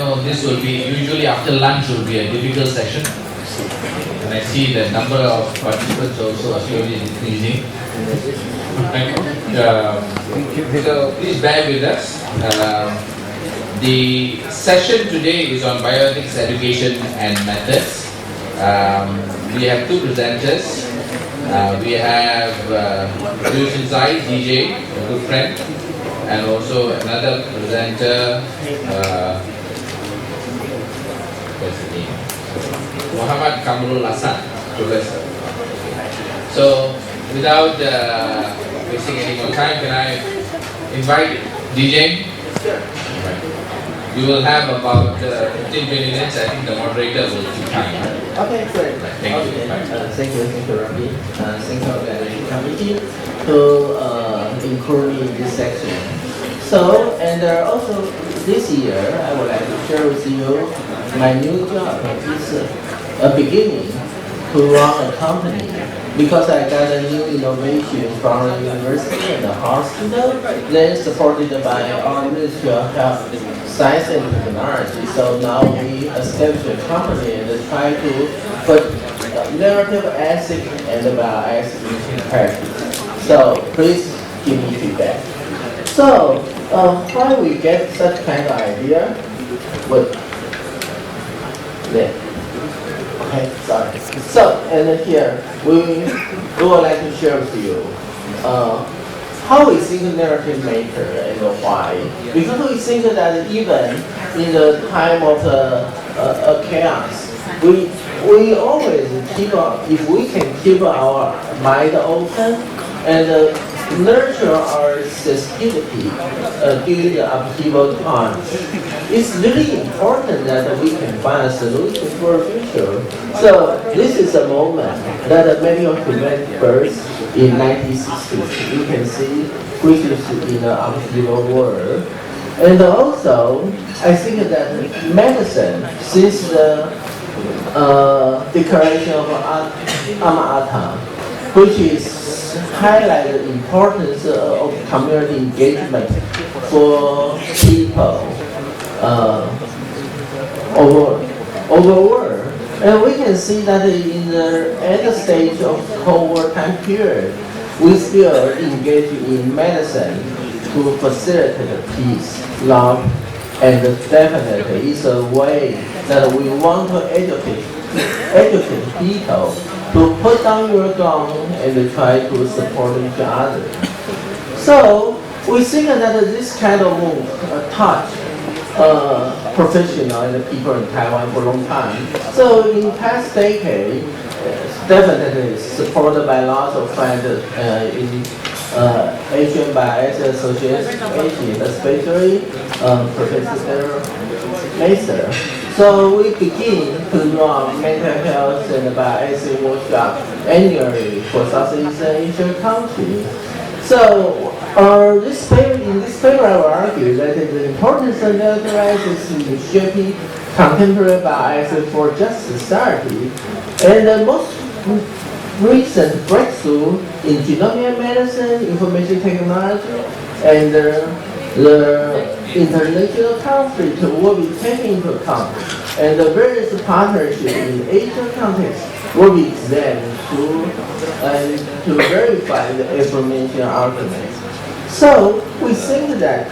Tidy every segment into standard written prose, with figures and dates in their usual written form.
know this will be usually after lunch will be a difficult session. And I see the number of participants also slowly increasing. Right. So please bear with us. The session today is on bioethics education and methods. We have two presenters. We have Duujian Tsai, DJ, a good friend, and also another presenter, what's the name? Muhammad Kamrul Hasan, Professor. So, without wasting any more time, can I invite DJ? Sure. Right. We will have about 15-20 minutes. I think the moderator will keep time. Okay, great. Right. Thank you. Thank you, Ravi. Thank you, the committee to include me in this section. So, and also this year, I would like to share with you my new job. It's a beginning to run a company because I got a new innovation from the university and the hospital, then supported by our Ministry of Health, Science and Technology. So now we establish a company and try to put narrative acid and bioacid into practice. So please give me feedback. So how we get such kind of idea? Okay, sorry. So, and here we would like to share with you how we think narrative matter and why. Because we think that even in the time of chaos, we always keep, if we can keep our mind open and nurture our sensitivity during the upheaval time. It's really important that we can find a solution for the future. So this is a moment that many of humanity birth in 1960s. You can see creatures in the upheaval world. And also, I think that medicine, since the declaration of Amata, which is highlight the importance of community engagement for people over world. And we can see that in the end stage of Cold War time period, we still engage in medicine to facilitate peace, love, and definitely it's a way that we want to educate people to put down your gun and try to support each other. So we think that this kind of move touch professional and people in Taiwan for a long time. So in past decade, definitely supported by lots of friends in Asian Bioethics Association, especially Professor Maser. So we begin to run mental health and bioethics workshop annually for Southeast Asian countries. So in this paper I will argue that the importance of narrative ethics in shaping contemporary bioethics for just society, and the most recent breakthrough in genomic medicine, information technology, and the international conflict will be taken into account, and the various partnerships in Asian context will be examined to verify the information arguments. So we think that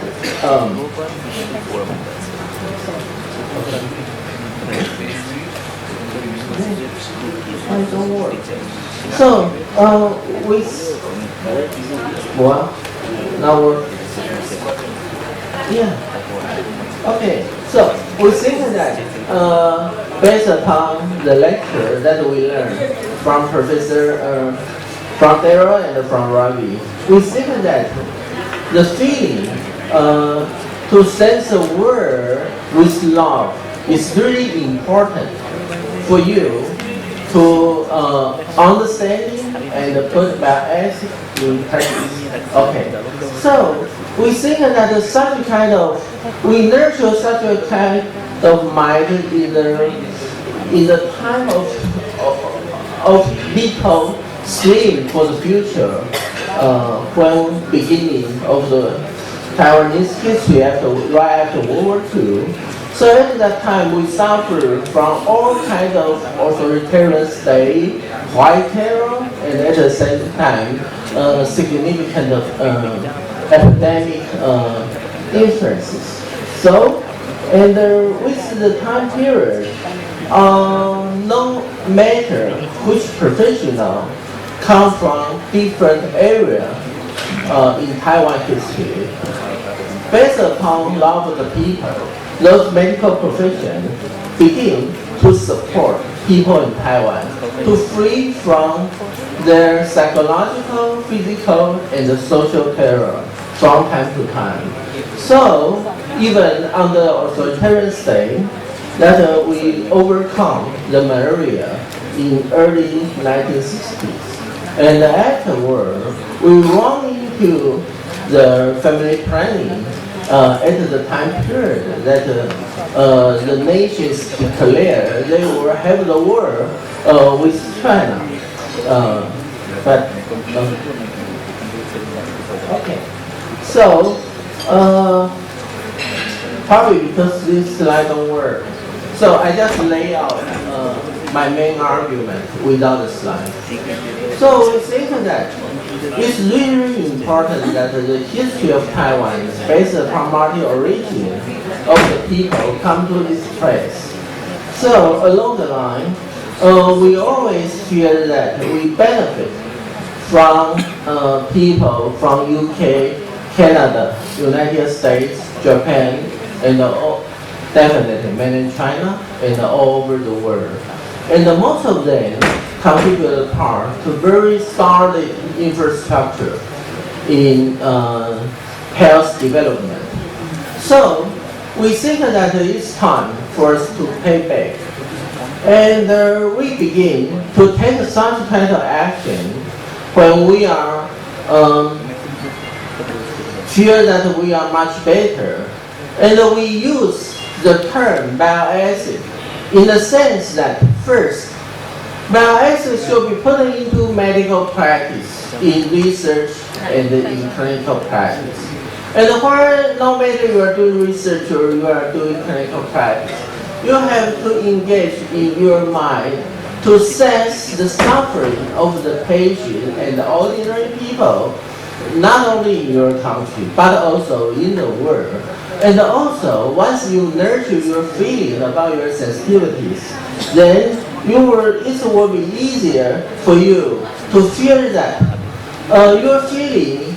I don't work. So now work. Yeah. Okay. So we think that based upon the lecture that we learned from Professor from Dara and from Ravi, we think that the feeling to sense the world with love is really important for you to understand and put bioethics in practice. Okay, so we think that such kind of, we nurture such a kind of mind in the time of people sleep for the future, when beginning of the Taiwanese history right after World War II. So at that time, we suffered from all kinds of authoritarian state, white terror, and at the same time, significant epidemic influences. So, and with the time period, no matter which professional come from different area in Taiwan history, based upon love of the people, those medical professions begin to support people in Taiwan to free from their psychological, physical, and social terror from time to time. So even under authoritarian state, that we overcome the malaria in early 1960s. And afterward, we run into the family planning at the time period that the nations declared they will have the war with China. Okay. So, probably because this slide don't work. So I just lay out my main argument without the slide. So we think that it's really important that the history of Taiwan is based upon multi-origin of the people come to this place. So along the line, we always feel that we benefit from people from UK, Canada, United States, Japan, and definitely mainland China and all over the world. And most of them contribute a part to very solid infrastructure in health development. So we think that it's time for us to pay back. And we begin to take such kind of action when we are feel that we are much better. And we use the term bioethics in the sense that first, bioethics should be put into medical practice, in research and in clinical practice. And where no matter you are doing research or you are doing clinical practice, you have to engage in your mind to sense the suffering of the patient and the ordinary people, not only in your country, but also in the world. And also, once you nurture your feeling about your sensitivities, then it will be easier for you to feel that your feeling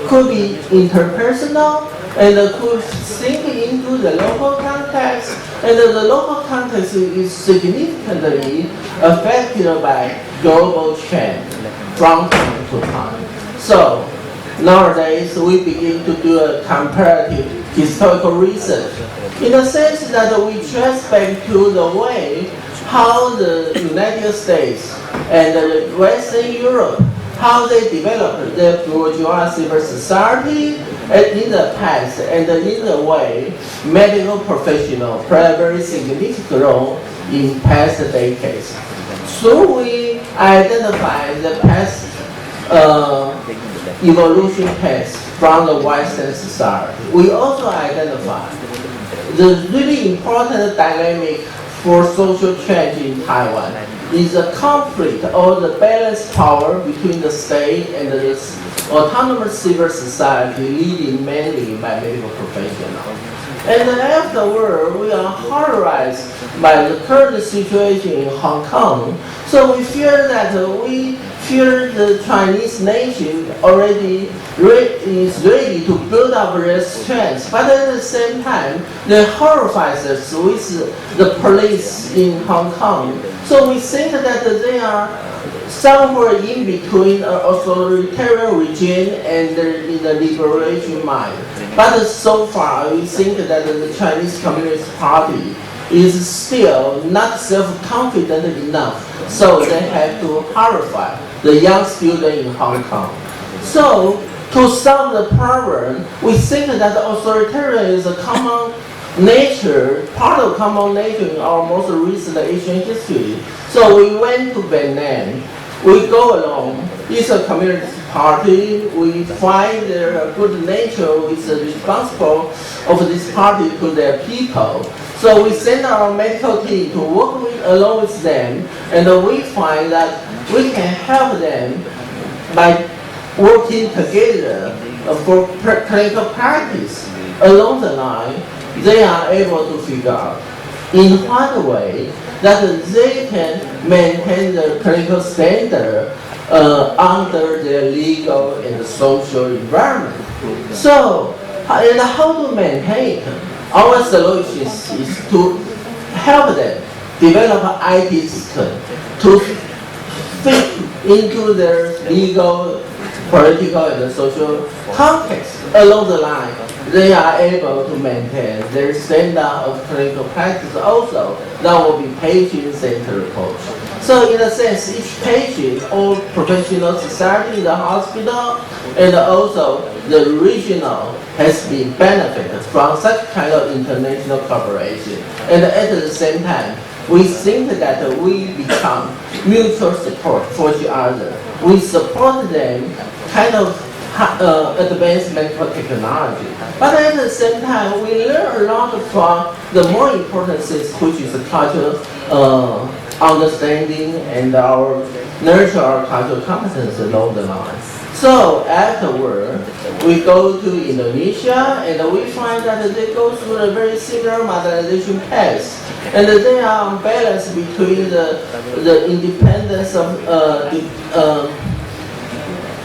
could be interpersonal and could sink into the local context, and the local context is significantly affected by global change from time to time. So nowadays, we begin to do a comparative historical research in the sense that we trace back to the way how the United States and Western Europe, how they developed their bourgeois civil society in the past, and in the way medical professionals play a very significant role in past decades. So we identify the past evolution path from the Western society. We also identify the really important dynamic for social change in Taiwan is the conflict or the balanced power between the state and the autonomous civil society, leading mainly by medical professionals. And then afterward, we are horrorized by the current situation in Hong Kong. So we fear that the Chinese nation already is ready to build up their strength, but at the same time, they horrify us with the police in Hong Kong. So we think that they are somewhere in between an authoritarian regime and in the liberation mind. But so far, we think that the Chinese Communist Party is still not self-confident enough, so they have to horrify the young student in Hong Kong. So, to solve the problem, we think that authoritarian is a common nature, part of common nature in our most recent Asian history. So we went to Vietnam we go along. It's a community party. We find their good nature is responsible of this party to their people. So we send our medical team to work along with them, and we find that we can help them by working together for clinical practice. Along the line, they are able to figure out in what way that they can maintain the clinical standard under their legal and social environment. So, and how to maintain it? Our solution is to help them develop an IT system to fit into their legal, political, and social context. Along the line, they are able to maintain their standard of clinical practice also. That will be patient-centered approach. So in a sense, each patient or professional society in the hospital and also the regional has been benefited from such kind of international cooperation. And at the same time, we think that we become mutual support for each other. We support them kind of advanced medical technology. But at the same time, we learn a lot from the more important things, which is the cultural understanding and our nurture our cultural competence along the line. So afterward, we go to Indonesia and we find that they go through a very similar modernization path. And they are on balance between the independence of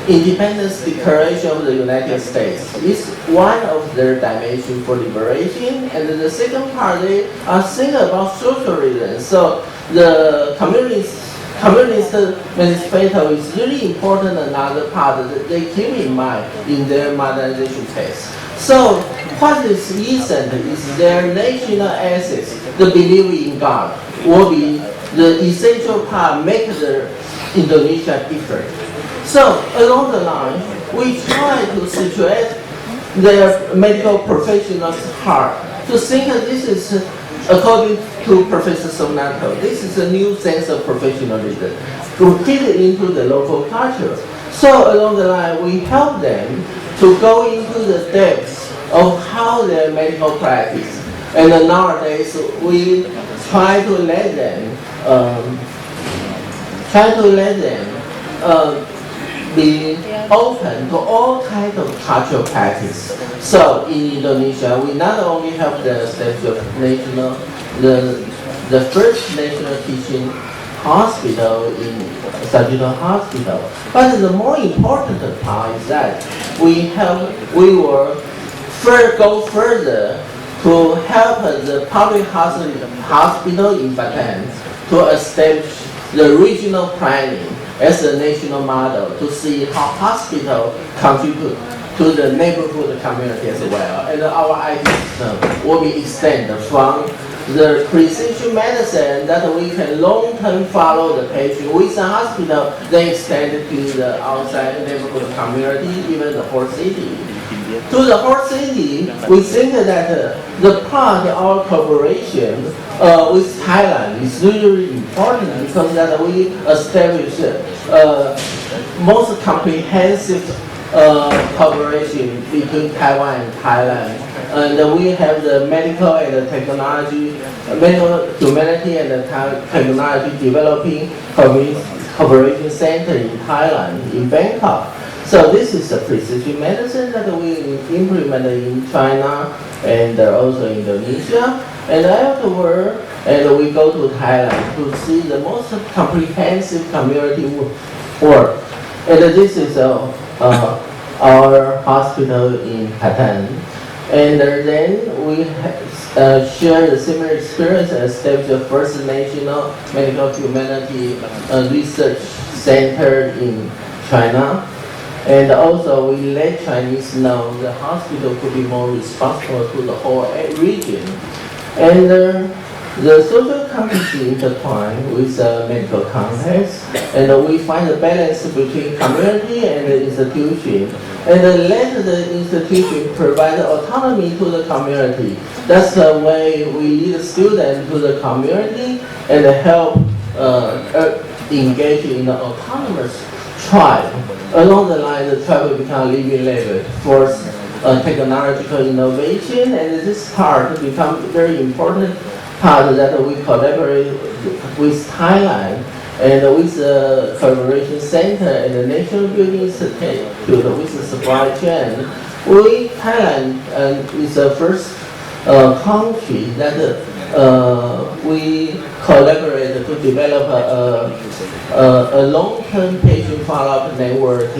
Independence Declaration of the United States is one of their dimensions for liberation, and the second part they are thinking about socialism. So the communist manifesto is really important. Another part that they keep in mind in their modernization phase. So what is recent is their national assets, the belief in God, will be the essential part make the Indonesia different. So along the line, we try to situate their medical professionals' heart to think that this is, according to Professor Sonato, this is a new sense of professionalism to fit into the local culture. So along the line, we help them to go into the depths of how their medical practice. And nowadays, we try to let them be open to all kinds of cultural practice. So in Indonesia, we not only have the establishment of the first national teaching hospital in Sarjito Hospital, but the more important part is that we will go further to help the public hospital in Batam to establish the regional planning as a national model to see how hospital contribute to the neighborhood community as well. And our IT system will be extended from the precision medicine that we can long-term follow the patient with the hospital, then extend it to the outside neighborhood community, even the whole city. To the whole city, we think that the part of our cooperation with Thailand is really important because that we establish most comprehensive cooperation between Taiwan and Thailand. And we have the medical and the technology, medical humanity and the technology developing cooperation center in Thailand, in Bangkok. So this is a precision medicine that we implemented in China and also Indonesia. And afterward, we go to Thailand to see the most comprehensive community work. And this is our hospital in Batam. And then we share the similar experience and established the first national medical humanity research center in China. And also we let Chinese know the hospital could be more responsible to the whole region. And the social community intertwined with the medical context, and we find a balance between community and the institution. And let the institution provide autonomy to the community. That's the way we lead students to the community and help engage in the autonomous tribe. Along the line, the tribe will become a living lab for technological innovation, and this part becomes very important part that we collaborate with Thailand and with the Collaboration Center and the National Building Institute with the supply chain. Thailand is the first country that we collaborate to develop a long-term patient follow-up network,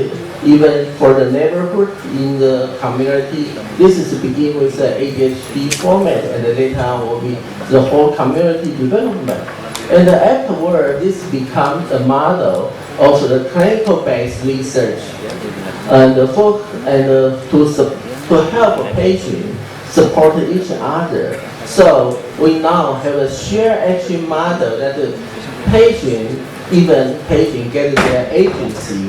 even for the neighborhood in the community. This is to begin with the ADHD format, and later on will be the whole community development. And afterward, this becomes a model of the clinical-based research, and to help a patient support each other. So we now have a shared action model that the patient get their agency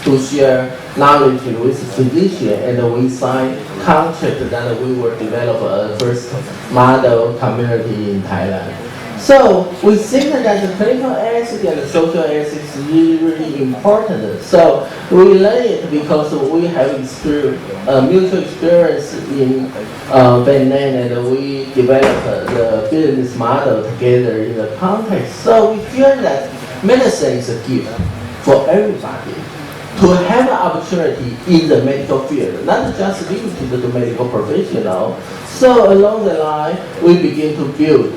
to share knowledge with physician, and we sign contract that we will develop a first model community in Thailand. So we think that the clinical ethics and the social ethics is really, really important. So we learn it because we have mutual experience in Vietnam, and we develop the business model together in the context. So we feel that medicine is a gift for everybody to have an opportunity in the medical field, not just limited to the medical professional. So along the line, we begin to build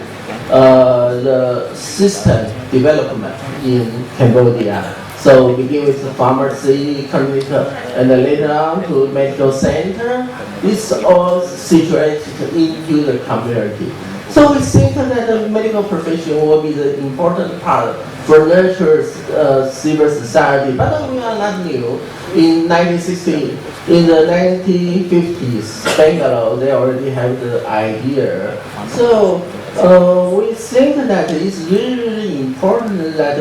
the system development in Cambodia. So we begin with the pharmacy, clinical, and then later on to medical center. This all situated into the community. So we think that the medical profession will be the important part for nurture civil society, but we are not new. In 1960, in the 1950s, Bangalore, they already have the idea. So we think that it's really, really important that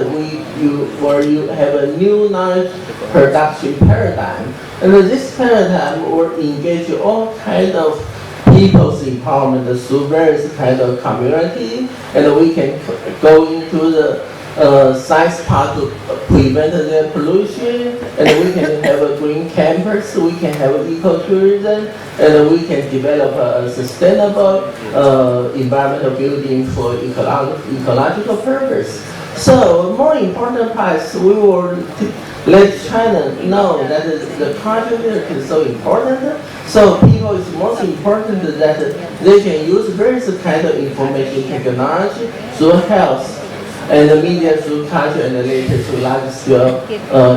you have a new knowledge production paradigm, and this paradigm will engage all kinds of people's empowerment through various kinds of community, and we can go into the science part to prevent the pollution, and we can have a green campus, we can have ecotourism, and we can develop a sustainable environmental building for ecological purpose. So more important parts, we will let China know that the community is so important. So people is most important that they can use various kind of information technology through health, and the media through culture, and later through large-scale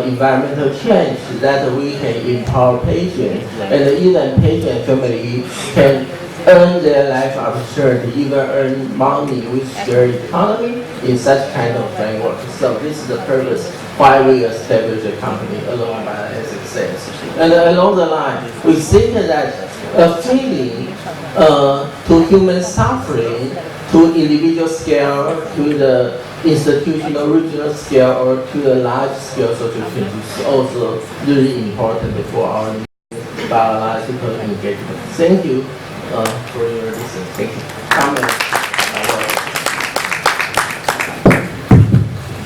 environmental change, that we can empower patients, and even patient family can earn their life opportunity, even earn money with their economy in such kind of framework. So this is the purpose why we established a company along by success. And along the line, we think that a feeling to human suffering, to individual scale, to the institutional regional scale, or to the large scale social change is also really important for our biological engagement. Thank you for your listening. Thank you.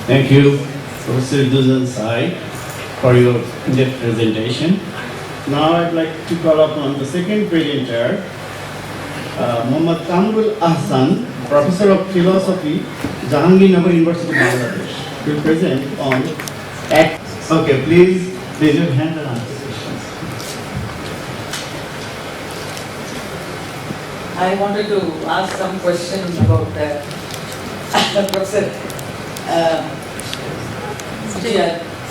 Thank you, Professor Duujian Tsai, for your in-depth presentation. Now I'd like to call upon the second presenter, Muhammad Kamrul Ahsan, Professor of Philosophy, Jahangirnagar University, Bangladesh, will present on act. Okay, please raise your hand and answer questions. I wanted to ask some questions about Professor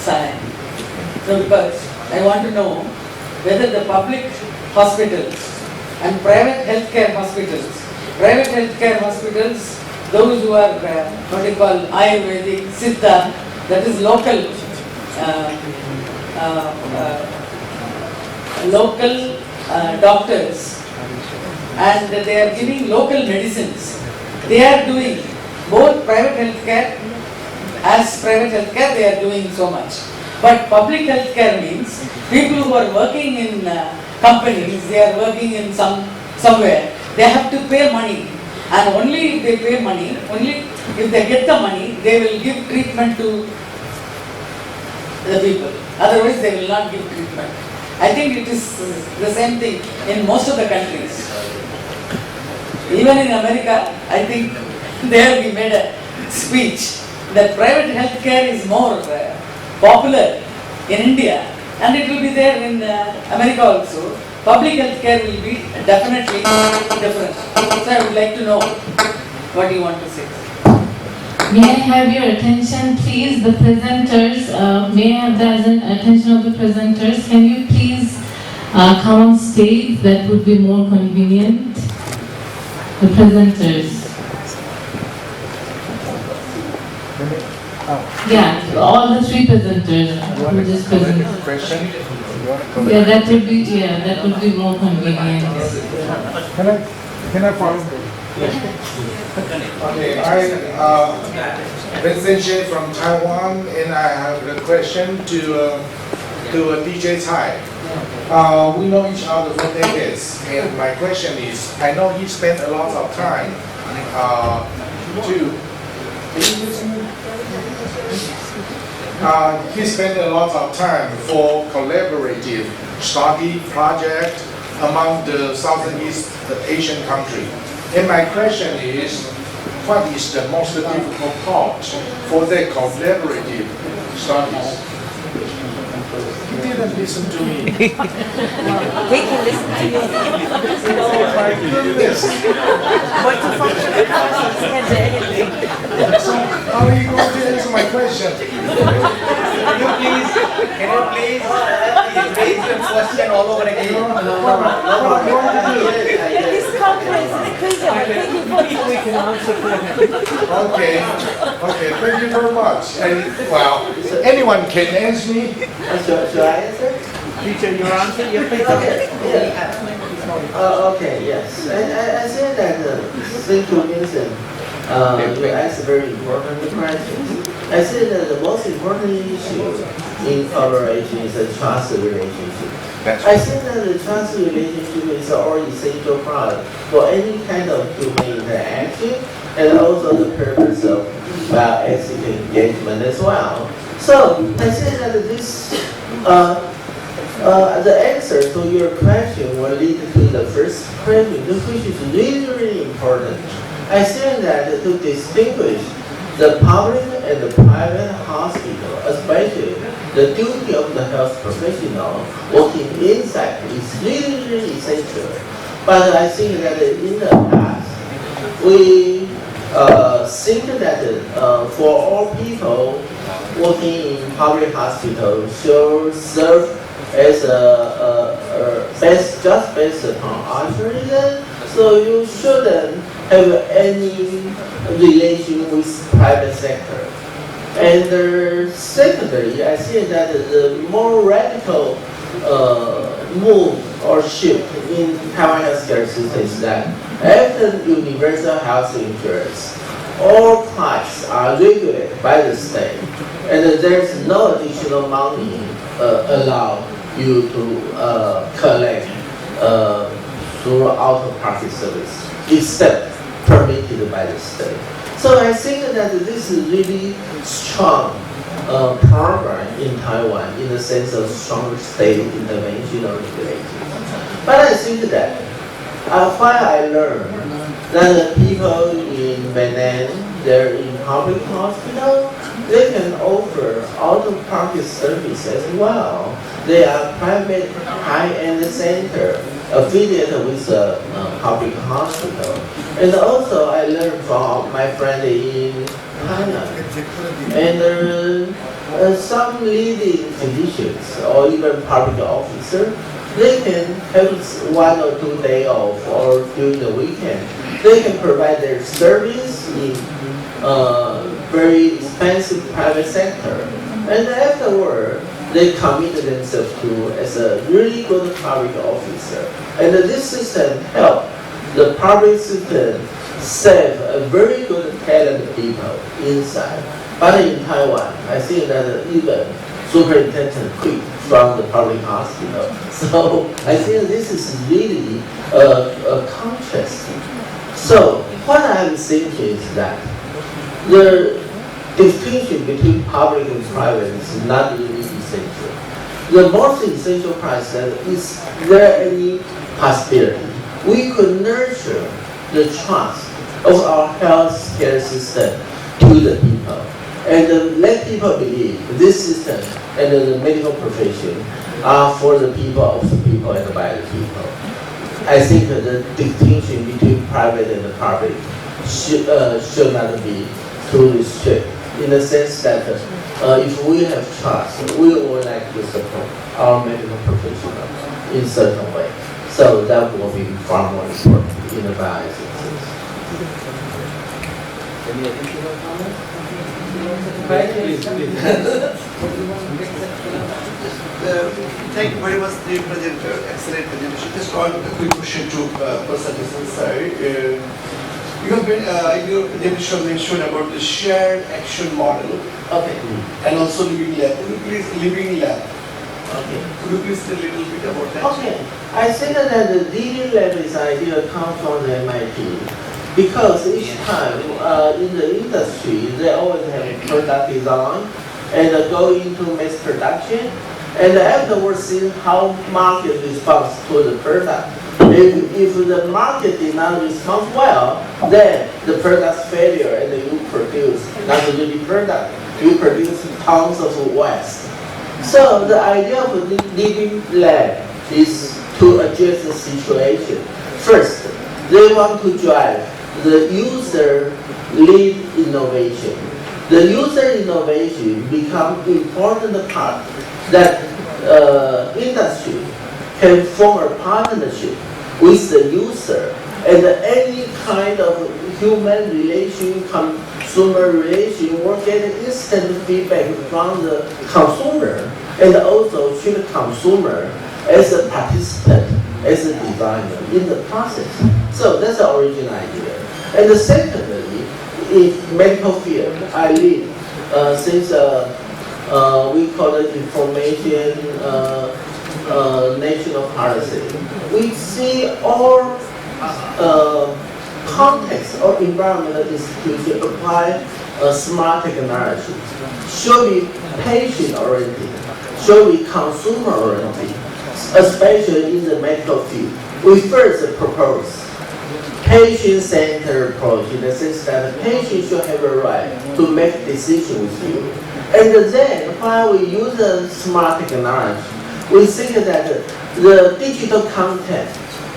Tsai. So because I want to know whether the public hospitals and private healthcare hospitals, those who are what they call Ayurvedic, Siddha, that is local doctors, and they are giving local medicines. They are doing both private healthcare, as private healthcare they are doing so much. But public healthcare means people who are working in companies, they are working in somewhere, they have to pay money. And only if they pay money, only if they get the money, they will give treatment to the people. Otherwise, they will not give treatment. I think it is the same thing in most of the countries. Even in America, I think there we made a speech that private healthcare is more popular in India, and it will be there in America also. Public healthcare will be definitely different. So I would like to know what you want to say. May I have your attention, please? The presenters, may I have the attention of the presenters? Can you please come on stage? That would be more convenient. The presenters. Yeah, all the three presenters who just present. Yeah, that would be more convenient. Can I follow? Okay, I Vincent from Taiwan, and I have a question to DJ Tsai. We know each other for decades, and my question is, I know he spent a lot of time he spent a lot of time for collaborative study project among the Southeast Asian country. And my question is, what is the most difficult part for the collaborative studies? He didn't listen to me. We can listen to you. Yes. But to function the process, you can't do anything. So how are you going to answer my question? Can you please raise your question all over again? What are you going to do? This conference is inclusive. I think we can answer for him. Okay, thank you very much. And, well, anyone can answer me. Should I answer? Teacher, your answer? Yeah, please. Okay, yeah. Okay, yes. I say that, thank you, Vincent. You asked very important questions. I say that the most important issue in collaboration is a trust relationship. I think that the trust relationship is an essential part for any kind of human interaction, and also the purpose of ethical engagement as well. So I think that this, the answer to your question will lead to the first question, which is really, really important. I think that to distinguish the public and the private hospital, especially the duty of the health professional working inside, is really, really essential. But I think that in the past, we think that for all people working in public hospitals should serve as based upon altruism, so you shouldn't have any relation with private sector. And secondly, I think that the more radical move or shift in Taiwan healthcare system is that after universal health insurance, all prices are regulated by the state, and there's no additional money allowed you to collect through out-of-pocket service, except permitted by the state. So I think that this is really strong program in Taiwan in the sense of stronger state intervention or regulation. But I think that while I learned that the people in mainland, they're in public hospital, they can offer out-of-pocket service as well. They are private high-end center affiliated with a public hospital. And also I learned from my friend in China. And some leading physicians or even public officers, they can have 1 or 2 days off or during the weekend. They can provide their service in very expensive private sector. And afterward, they committed themselves to as a really good public officer. And this system helped the public system save a very good talented people inside. But in Taiwan, I think that even superintendent quit from the public hospital. So I think this is really a contrast So what I'm thinking is that the distinction between public and private is not really essential. The most essential part is there any possibility we could nurture the trust of our healthcare system to the people and let people believe this system and the medical profession are for the people, of the people, and by the people. I think the distinction between private and public should not be too strict, in the sense that if we have trust, we would like to support our medical professionals in certain way. So that will be far more important in the bioethics. Any additional comments? Thank you very much, dear presenter. Excellent presentation. Just one quick question to Professor Tsai. You have been, in your presentation mentioned about the shared action model. Okay. And also living lab. Could you please, living lab? Okay. Could you please tell a little bit about that? Okay. I think that the living lab is idea comes from the MIT. Because each time in the industry, they always have product design and go into mass production, and afterwards see how market responds to the product. If the market did not respond well, then the product's failure and you produce not really product, you produce tons of waste. So the idea of the living lab is to address the situation. First, they want to drive the user-led innovation. The user innovation becomes important part that industry can form a partnership with the user, and any kind of human relation, consumer relation will get instant feedback from the consumer, and also treat the consumer as a participant, as a designer in the process. So that's the original idea. And secondly, in medical field, I lead since we call it information national policy. We see all context or environmental institutions apply smart technology. Should be patient-oriented, should be consumer-oriented, especially in the medical field. We first propose patient-centered approach in the sense that the patient should have a right to make decisions with you. And then while we use the smart technology, we think that the digital content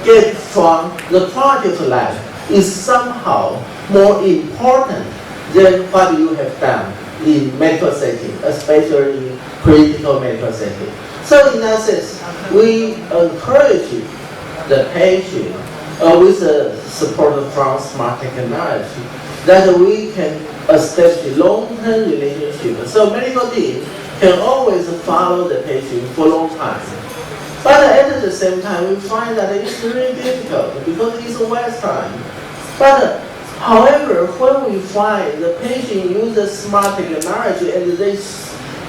get from the quality of life is somehow more important than what you have done in medical setting, especially in critical medical setting. So in that sense, we encourage the patient with the support from smart technology that we can establish long-term relationship. So medical team can always follow the patient for a long time. But at the same time, we find that it's really difficult because it's waste time. But however, when we find the patient uses smart technology and they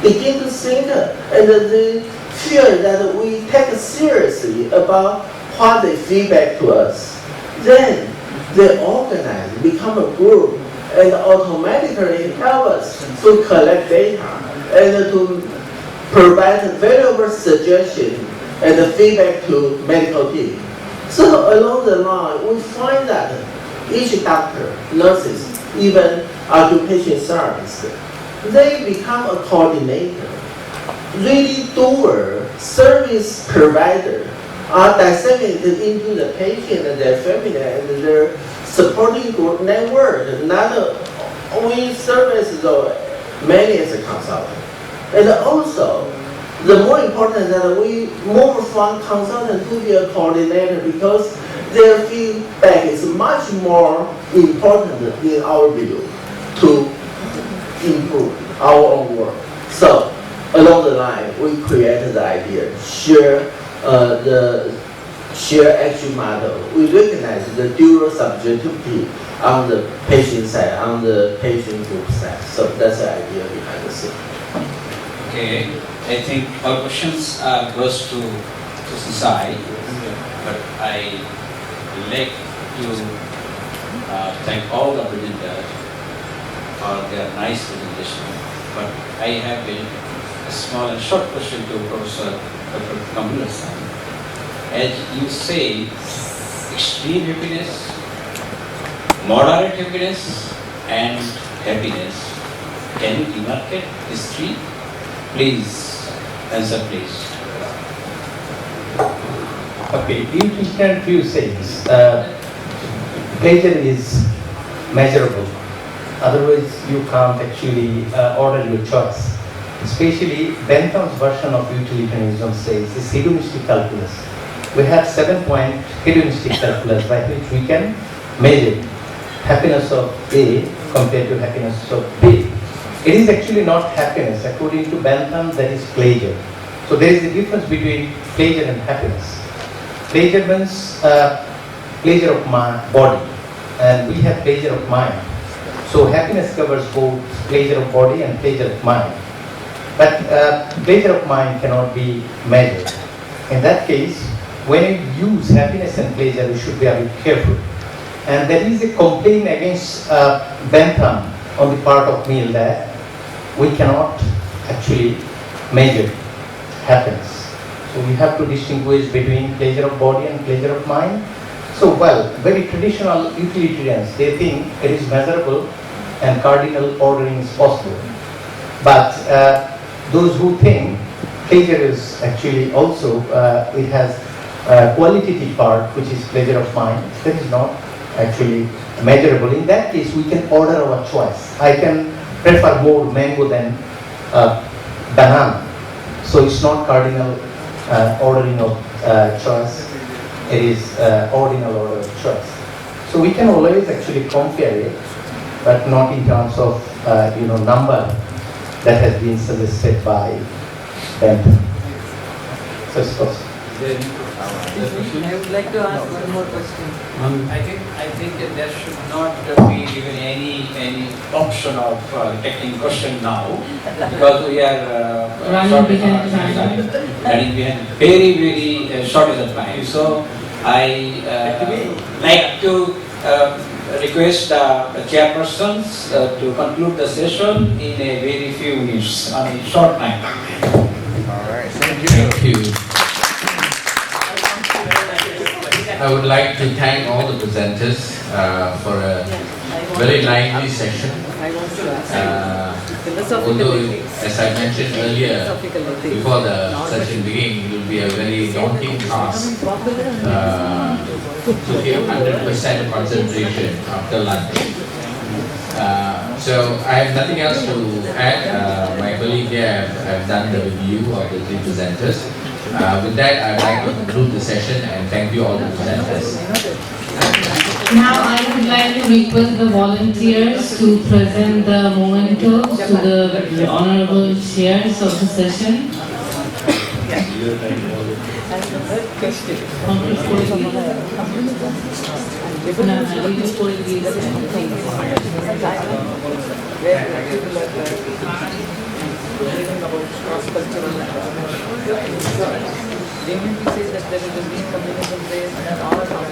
begin to think and they feel that we take seriously about what they feedback to us, then they organize, become a group, and automatically help us to collect data and to provide valuable suggestions and feedback to medical team. So along the line, we find that each doctor, nurses, even occupation therapists, they become a coordinator, really doer, service provider, are disseminated into the patient and their family and their supporting group network. Not we service though many as a consultant. And also, the more important that we move from consultant to be a coordinator because their feedback is much more important in our view to improve our own work. So along the line, we created the idea, the shared action model. We recognize the dual subjectivity on the patient side, on the patient group side. So that's the idea behind the scene. Okay, I think our questions goes to Tsai, but I like to thank all the presenters for their nice presentation. But I have a small and short question to Professor Dr. Kamala-san. As you say, extreme happiness, moderate happiness, and happiness. Can you demarcate these three? Please, answer please. Okay, you can few things. Pleasure is measurable. Otherwise, you can't actually order your choice. Especially Bentham's version of utilitarianism says is hedonistic calculus. We have 7-point hedonistic calculus by which we can measure happiness of A compared to happiness of B. It is actually not happiness. According to Bentham, that is pleasure. So there is a difference between pleasure and happiness. Pleasure means pleasure of body, and we have pleasure of mind. So happiness covers both pleasure of body and pleasure of mind. But pleasure of mind cannot be measured. In that case, when you use happiness and pleasure, you should be a bit careful. And there is a complaint against Bentham on the part of Mill that we cannot actually measure happiness. So we have to distinguish between pleasure of body and pleasure of mind. So, well, very traditional utilitarians, they think it is measurable and cardinal ordering is possible. But those who think pleasure is actually also, it has a qualitative part, which is pleasure of mind, that is not actually measurable. In that case, we can order our choice. I can prefer more mango than banana. So it's not cardinal ordering of choice. It is ordinal order of choice. So we can always actually compare it, but not in terms of number that has been suggested by Bentham. So it's possible. I would like to ask one more question. I think that there should not be given any option of taking question now, because we are Running behind time. running behind very shortage of time. So I like to request the chairpersons to conclude the session in a very few minutes, on a short time. All right, thank you. I would like to thank all the presenters for a very lively session. Although, as I mentioned earlier, before the session begins, it will be a very daunting task to give 100% concentration after lunch. So I have nothing else to add. My colleague here have done the review of the three presenters. With that, I would like to conclude the session and thank you all the presenters. Now I would like to request the volunteers to present the mementos to the honorable chairs of the session. JMP says that there is a green communism there and all around.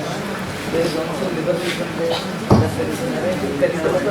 There is also liberalism there, that there is a narrative curriculum.